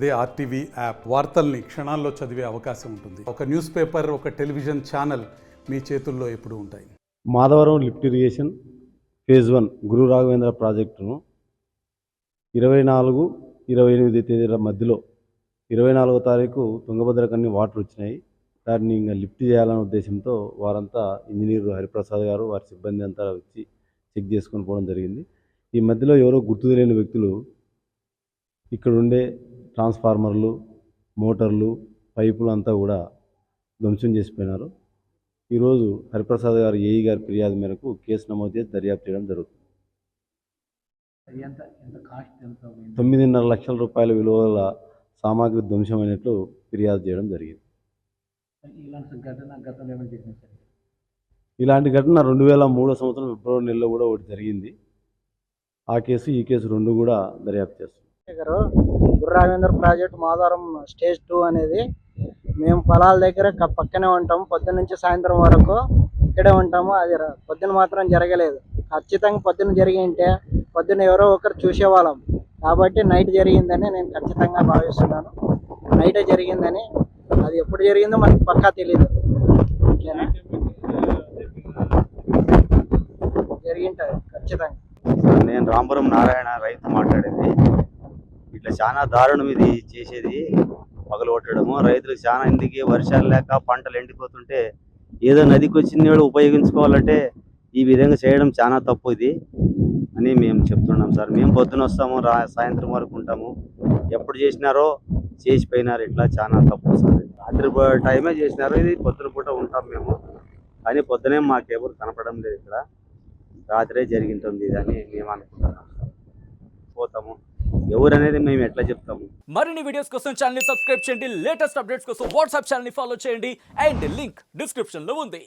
అదే RTV app వార్తల్ని క్షణాల్లో చదివే అవకాశం ఉంటుంది. ఒక న్యూస్ పేపర్, ఒక టెలివిజన్ ఛానల్ మీ చేతుల్లో ఎప్పుడూ ఉంటాయి. మాధవరం లిఫ్ట్ ఇరిగేషన్ ఫేజ్ 1 గురు రాఘవేంద్ర ప్రాజెక్టును 24-28 తేదీల మధ్యలో 24వ తారీఖు తుంగభద్రకన్ని వాటర్ వచ్చినాయి. దాన్ని ఇంకా లిఫ్ట్ చేయాలనే ఉద్దేశంతో వారంతా ఇంజనీర్ హరిప్రసాద్ గారు వారి సిబ్బంది అంతా వచ్చి చెక్ చేసుకొని పోవడం జరిగింది. ఈ మధ్యలో ఎవరో గుర్తు తెలియని వ్యక్తులు ఇక్కడ ఉండే ట్రాన్స్ఫార్మర్లు, మోటార్లు, పైపులు అంతా కూడా ధ్వంసం చేసిపోయినారు. ఈరోజు హరిప్రసాద్ గారు ఏఈ గారి ఫిర్యాదు మేరకు కేసు నమోదు చేసి దర్యాప్తు చేయడం జరుగుతుంది. 9.5 లక్షల రూపాయల విలువల సామాగ్రి ధ్వంసమైనట్లు ఫిర్యాదు చేయడం జరిగింది. ఇలాంటి ఘటన 2003 సంవత్సరం ఫిబ్రవరి నెలలో కూడా ఒకటి జరిగింది. ఆ కేసు ఈ కేసు రెండు కూడా దర్యాప్తు చేస్తుంది. గురు రాఘవేంద్ర ప్రాజెక్ట్ మాధవరం స్టేజ్ 2 అనేది మేము పొలాల దగ్గర పక్కనే ఉంటాము. పొద్దున్న నుంచి సాయంత్రం వరకు ఇక్కడే ఉంటాము. అది పొద్దున మాత్రం జరగలేదు. ఖచ్చితంగా పొద్దున జరిగి ఉంటే పొద్దున ఎవరో ఒకరు చూసేవాళ్ళం. కాబట్టి నైట్ జరిగిందని నేను ఖచ్చితంగా భావిస్తున్నాను. నైటే జరిగిందని, అది ఎప్పుడు జరిగిందో మనకు పక్కా తెలియదు. ఓకేనా, జరిగింటుంది ఖచ్చితంగా. నేను రాంపురం నారాయణ, రైతు మాట్లాడేది. ఇట్లా చాలా దారుణం ఇది చేసేది, పగలు కొట్టడము. రైతులకు చాలా ఇందుకే వర్షాలు లేక పంటలు ఎండిపోతుంటే ఏదో నదికి వచ్చింది కూడా ఉపయోగించుకోవాలంటే ఈ విధంగా చేయడం చాలా తప్పు ఇది అని మేము చెప్తున్నాం సార్. మేము పొద్దున వస్తాము, సాయంత్రం వరకు ఉంటాము. ఎప్పుడు చేసినారో చేసిపోయినారు. ఇట్లా చాలా తప్పు సార్. రాత్రి టైమే చేసినారు, ఇది పొద్దున పూట ఉంటాం మేము. కానీ పొద్దునే మాకెవరు కనపడడం లేదు. ఇక్కడ రాత్రే జరిగింటుంది ఇది అని మేము అనుకుంటున్నాం. పోతాము ఎవరు అనేది మేము ఎట్లా చెప్తాము. మరిన్ని వీడియోస్ కోసం ఛానల్ ని సబ్స్క్రైబ్ చేయండి. లేటెస్ట్ అప్డేట్స్ కోసం వాట్సాప్ ఛానల్ ని ఫాలో చేయండి. అండ్ లింక్ డిస్క్రిప్షన్ లో ఉంది.